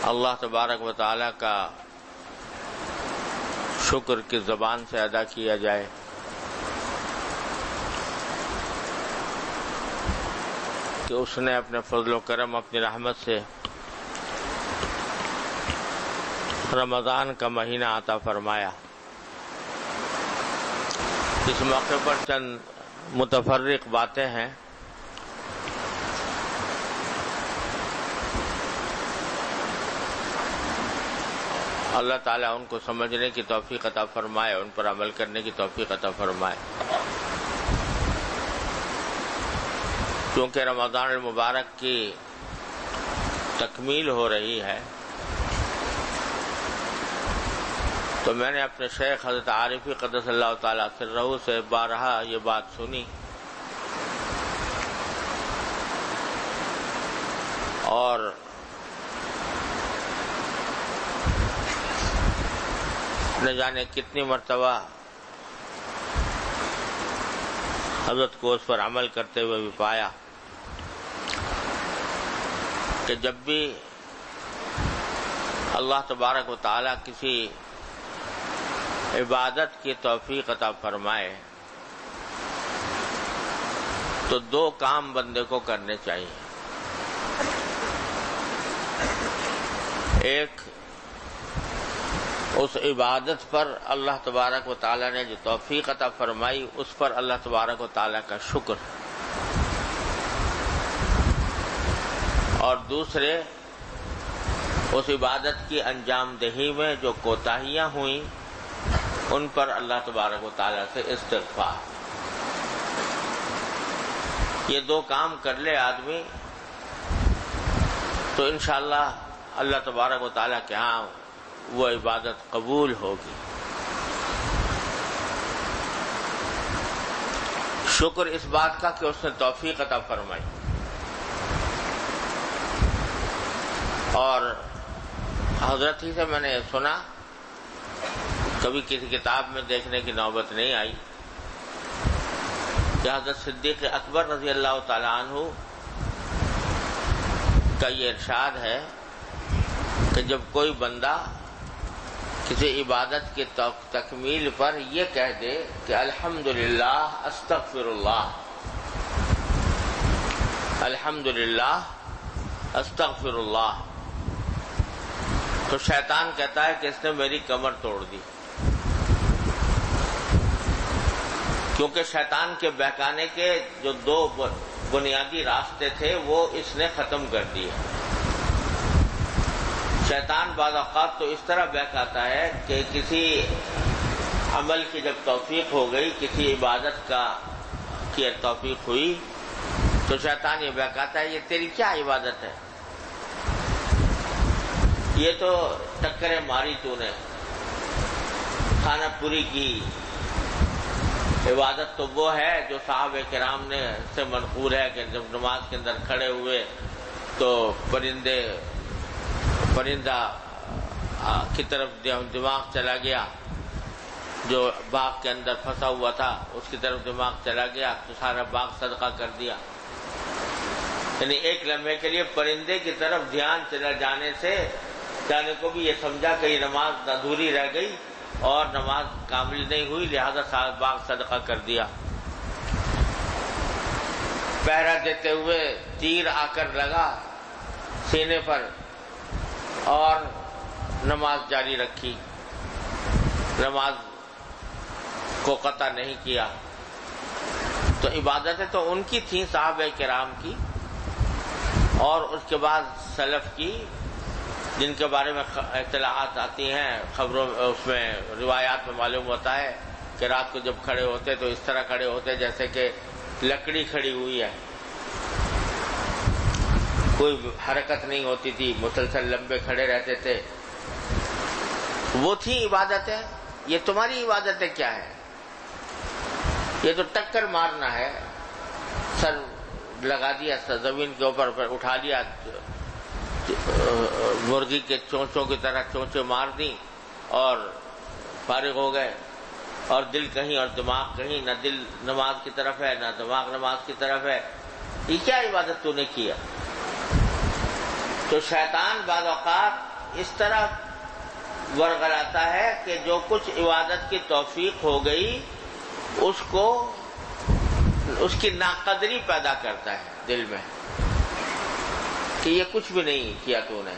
اللہ تبارک و تعالی کا شکر کی زبان سے ادا کیا جائے، کہ اس نے اپنے فضل و کرم، اپنی رحمت سے رمضان کا مہینہ عطا فرمایا۔ اس موقع پر چند متفرق باتیں ہیں۔ اللہ تعالیٰ ان کو سمجھنے کی توفیق عطا فرمائے، ان پر عمل کرنے کی توفیق عطا فرمائے۔ کیونکہ رمضان المبارک کی تکمیل ہو رہی ہے، تو میں نے اپنے شیخ حضرت عارفی قدس اللہ تعالیٰ سرہ سے بارہا یہ بات سنی، اور نہ جانے کتنی مرتبہ حضرت کو اس پر عمل کرتے ہوئے بھی پایا کہ جب بھی اللہ تبارک و تعالی کسی عبادت کی توفیق عطا فرمائے تو دو کام بندے کو کرنے چاہیے۔ ایک، اس عبادت پر اللہ تبارک و تعالی نے جو توفیق عطا فرمائی اس پر اللہ تبارک و تعالی کا شکر، اور دوسرے اس عبادت کی انجام دہی میں جو کوتاہیاں ہوئیں ان پر اللہ تبارک و تعالی سے استغفار۔ یہ دو کام کر لے آدمی تو انشاءاللہ اللہ تبارک و تعالی کے ہاں وہ عبادت قبول ہوگی۔ شکر اس بات کا کہ اس نے توفیق عطا فرمائی، اور حضرت ہی سے میں نے سنا، کبھی کسی کتاب میں دیکھنے کی نوبت نہیں آئی، کہ حضرت صدیق اکبر رضی اللہ تعالی عنہ کا یہ ارشاد ہے کہ جب کوئی بندہ کسی عبادت کی تکمیل پر یہ کہہ دے کہ الحمدللہ استغفر اللہ، الحمدللہ استغفر اللہ، تو شیطان کہتا ہے کہ اس نے میری کمر توڑ دی، کیونکہ شیطان کے بہکانے کے جو دو بنیادی راستے تھے وہ اس نے ختم کر دیے۔ شیطان بعض اوقات تو اس طرح بہکاتا ہے کہ کسی عمل کی جب توفیق ہو گئی، کسی عبادت کی توفیق ہوئی، تو شیطان یہ بہکاتا ہے یہ تیری کیا عبادت ہے، یہ تو ٹکریں ماری تو نے، کھانا پوری کی، عبادت تو وہ ہے جو صحابہ کرام نے سے منقول ہے کہ جب نماز کے اندر کھڑے ہوئے تو پرندہ کی طرف دماغ چلا گیا، جو باغ کے اندر پھنسا ہوا تھا اس کی طرف دماغ چلا گیا تو سارا باغ صدقہ کر دیا۔ یعنی ایک لمحے کے لیے پرندے کی طرف دھیان چلا جانے کو بھی یہ سمجھا کہ یہ نماز ادھوری رہ گئی اور نماز کامل نہیں ہوئی، لہذا سارا باغ صدقہ کر دیا۔ پہرا دیتے ہوئے تیر آ کر لگا سینے پر اور نماز جاری رکھی، نماز کو قطع نہیں کیا۔ تو عبادتیں تو ان کی تھیں صحابہ کرام کی، اور اس کے بعد سلف کی، جن کے بارے میں اطلاعات آتی ہیں، خبروں اس میں روایات میں معلوم ہوتا ہے کہ رات کو جب کھڑے ہوتے تو اس طرح کھڑے ہوتے جیسے کہ لکڑی کھڑی ہوئی ہے، کوئی حرکت نہیں ہوتی تھی، مسلسل لمبے کھڑے رہتے تھے۔ وہ تھی عبادتیں۔ یہ تمہاری عبادتیں کیا ہے؟ یہ تو ٹکر مارنا ہے، سر لگا دیا زمین کے اوپر، پھر اٹھا لیا، مرغی کے چونچوں کی طرح چونچیں مار دی اور فارغ ہو گئے، اور دل کہیں اور دماغ کہیں، نہ دل نماز کی طرف ہے نہ دماغ نماز کی طرف ہے۔ یہ کیا عبادت تو نے کیا؟ تو شیطان بعض اوقات اس طرح ورغلاتا ہے کہ جو کچھ عبادت کی توفیق ہو گئی اس کی ناقدری پیدا کرتا ہے دل میں کہ یہ کچھ بھی نہیں کیا تو نے،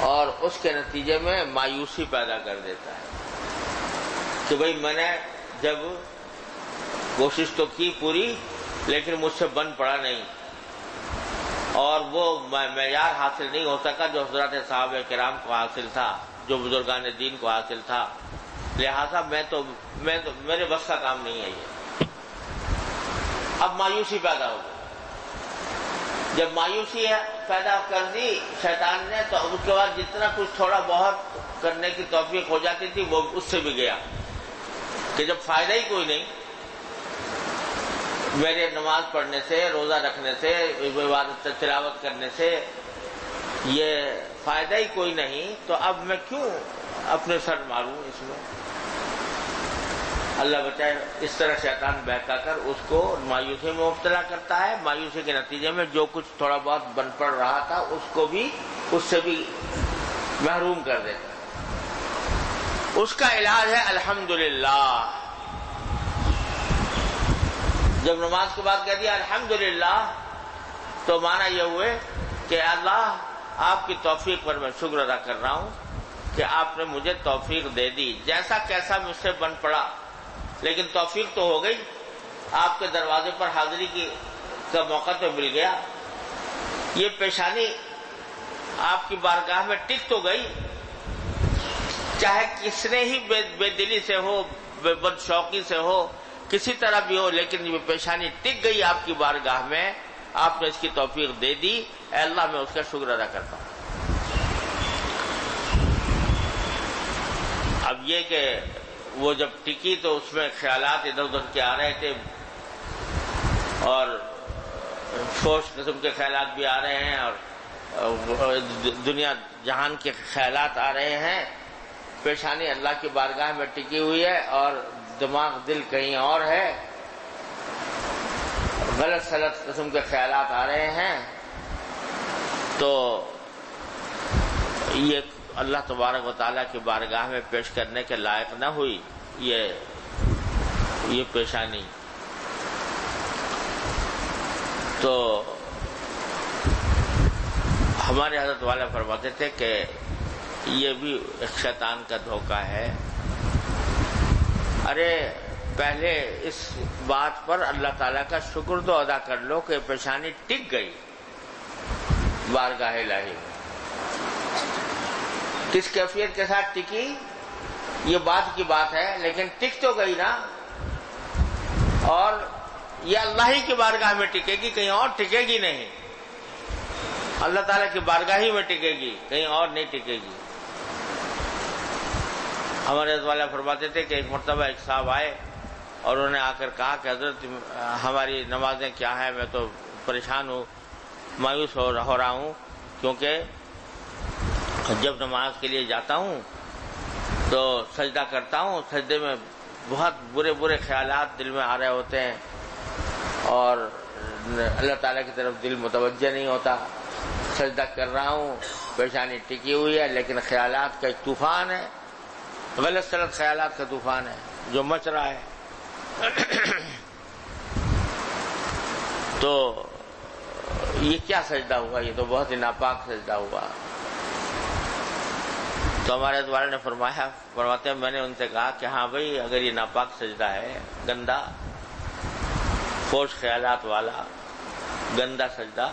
اور اس کے نتیجے میں مایوسی پیدا کر دیتا ہے کہ بھئی میں نے جب کوشش تو کی پوری لیکن مجھ سے بن پڑا نہیں، اور وہ معیار حاصل نہیں ہو سکا جو حضرات صحابہ کرام کو حاصل تھا، جو بزرگان دین کو حاصل تھا، لہذا میرے بس کا کام نہیں ہے یہ۔ اب مایوسی پیدا ہو گئی، جب مایوسی پیدا کر دی شیطان نے تو اس کے بعد جتنا کچھ تھوڑا بہت کرنے کی توفیق ہو جاتی تھی وہ اس سے بھی گیا کہ جب فائدہ ہی کوئی نہیں، میرے نماز پڑھنے سے، روزہ رکھنے سے، عبادت تلاوت کرنے سے یہ فائدہ ہی کوئی نہیں، تو اب میں کیوں اپنے سر ماروں اس میں؟ اللہ بچائے، اس طرح شیطان بہکا کر اس کو مایوسی میں مبتلا کرتا ہے۔ مایوسی کے نتیجے میں جو کچھ تھوڑا بہت بن پڑ رہا تھا اس سے بھی محروم کر دیتا ہے۔ اس کا علاج ہے الحمدللہ۔ جب نماز کے بعد کہہ دیا الحمدللہ تو معنی یہ ہوئے کہ اللہ آپ کی توفیق پر میں شکر ادا کر رہا ہوں کہ آپ نے مجھے توفیق دے دی، جیسا کیسا مجھ سے بن پڑا لیکن توفیق تو ہو گئی، آپ کے دروازے پر حاضری کا موقع تو مل گیا، یہ پیشانی آپ کی بارگاہ میں ٹک تو گئی، چاہے کس نے ہی بے دلی سے ہو، بد شوقی سے ہو، کسی طرح بھی ہو، لیکن یہ پیشانی ٹک گئی آپ کی بارگاہ میں، آپ نے اس کی توفیق دے دی، اے اللہ میں اس کا شکر ادا کرتا ہوں۔ اب یہ کہ وہ جب ٹکی تو اس میں خیالات ادھر ادھر کے آ رہے تھے اور فوش قسم کے خیالات بھی آ رہے ہیں اور دنیا جہان کے خیالات آ رہے ہیں، پیشانی اللہ کی بارگاہ میں ٹکی ہوئی ہے اور دماغ دل کہیں اور ہے، غلط سلط قسم کے خیالات آ رہے ہیں، تو یہ اللہ تبارک و تعالیٰ کی بارگاہ میں پیش کرنے کے لائق نہ ہوئی یہ پیشانی۔ تو ہمارے حضرت والا فرماتے تھے کہ یہ بھی ایک شیطان کا دھوکہ ہے۔ ارے پہلے اس بات پر اللہ تعالیٰ کا شکر تو ادا کر لو کہ پیشانی ٹک گئی بارگاہ الہی میں۔ کس کیفیت کے ساتھ ٹکی یہ بات کی بات ہے، لیکن ٹک تو گئی نا، اور یہ اللہ ہی کی بارگاہ میں ٹکے گی، کہیں اور ٹکے گی نہیں، اللہ تعالیٰ کی بارگاہ ہی میں ٹکے گی، کہیں اور نہیں ٹکے گی۔ ہمارے حضرت والا فرماتے تھے کہ ایک مرتبہ ایک صاحب آئے اور انہوں نے آ کر کہا کہ حضرت ہماری نمازیں کیا ہیں، میں تو پریشان ہوں، مایوس ہو رہا ہوں، کیونکہ جب نماز کے لیے جاتا ہوں تو سجدہ کرتا ہوں، سجدے میں بہت برے برے خیالات دل میں آ رہے ہوتے ہیں اور اللہ تعالیٰ کی طرف دل متوجہ نہیں ہوتا، سجدہ کر رہا ہوں، پیشانی ٹکی ہوئی ہے، لیکن خیالات کا ایک طوفان ہے، غلط سلط خیالات کا طوفان ہے جو مچ رہا ہے۔ تو یہ کیا سجدہ ہوا؟ یہ تو بہت ہی ناپاک سجدہ ہوا۔ تو ہمارے دوارے نے فرماتے ہیں، میں نے ان سے کہا کہ ہاں بھائی، اگر یہ ناپاک سجدہ ہے، گندا فوش خیالات والا گندا سجدہ،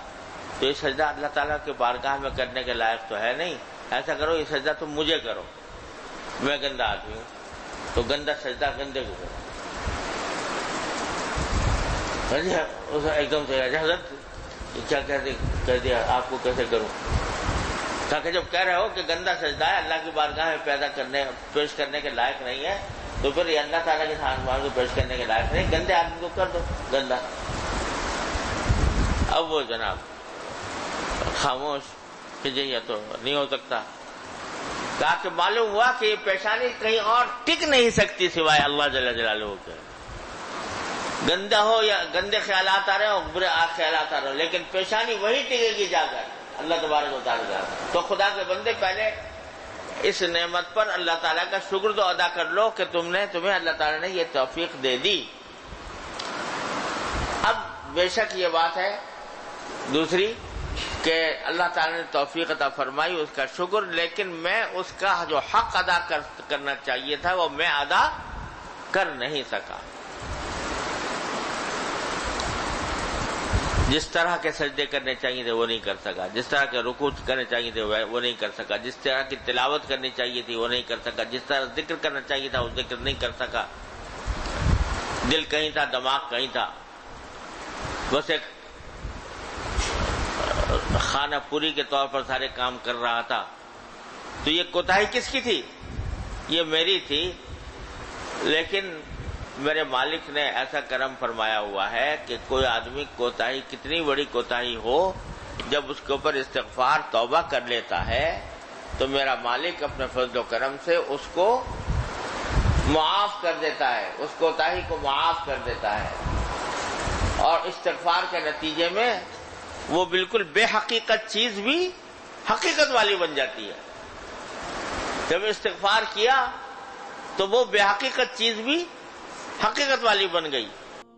تو یہ سجدہ اللہ تعالیٰ کے بارگاہ میں کرنے کے لائق تو ہے نہیں۔ ایسا کرو، یہ سجدہ تم مجھے کرو، میں گندا آدمی ہوں، تو گندا سجدہ گندے کو کرو۔ ایک دم سے حضرت کیا کہہ دیا، آپ کو کیسے کروں؟ تاکہ جب کہہ رہے ہو کہ گندا سجدہ ہے، اللہ کی بارگاہ میں پیش کرنے کے لائق نہیں ہے، تو پھر یہ اللہ تعالیٰ کے سامنے پیش کرنے کے لائق نہیں، گندے آدمی کو کر دو گندا۔ اب وہ جناب خاموش کہ جی یہ تو نہیں ہو سکتا۔ کہا کہ معلوم ہوا کہ یہ پیشانی کہیں اور ٹک نہیں سکتی سوائے اللہ جل جلالہ کے، گندا ہو یا گندے خیالات آ رہے ہو، برے خیالات آ رہے ہو، لیکن پیشانی وہی ٹکے گی جا کر اللہ تبارک و تعالیٰ کا. تو خدا کے بندے پہلے اس نعمت پر اللہ تعالیٰ کا شکر تو ادا کر لو کہ تمہیں اللہ تعالیٰ نے یہ توفیق دے دی. اب بے شک یہ بات ہے دوسری کہ اللہ تعالیٰ نے توفیق عطا فرمائی، اس کا شکر، لیکن میں اس کا جو حق ادا کرنا چاہیے تھا وہ میں ادا کر نہیں سکا. جس طرح کے سجدے کرنے چاہیے تھے وہ نہیں کر سکا، جس طرح کے رکوع کرنے چاہیے تھے وہ نہیں کر سکا، جس طرح کی تلاوت کرنی چاہیے تھی وہ نہیں کر سکا، جس طرح ذکر کرنا چاہیے تھا وہ ذکر نہیں کر سکا. دل کہیں تھا، دماغ کہیں تھا، بس ایک خانہ پوری کے طور پر سارے کام کر رہا تھا. تو یہ کوتاہی کس کی تھی؟ یہ میری تھی. لیکن میرے مالک نے ایسا کرم فرمایا ہوا ہے کہ کوئی آدمی کوتاہی کتنی بڑی کوتاہی ہو، جب اس کے اوپر استغفار توبہ کر لیتا ہے تو میرا مالک اپنے فضل و کرم سے اس کو معاف کر دیتا ہے، اس کوتاہی کو معاف کر دیتا ہے. اور استغفار کے نتیجے میں وہ بالکل بے حقیقت چیز بھی حقیقت والی بن جاتی ہے. جب استغفار کیا تو وہ بے حقیقت چیز بھی حقیقت والی بن گئی.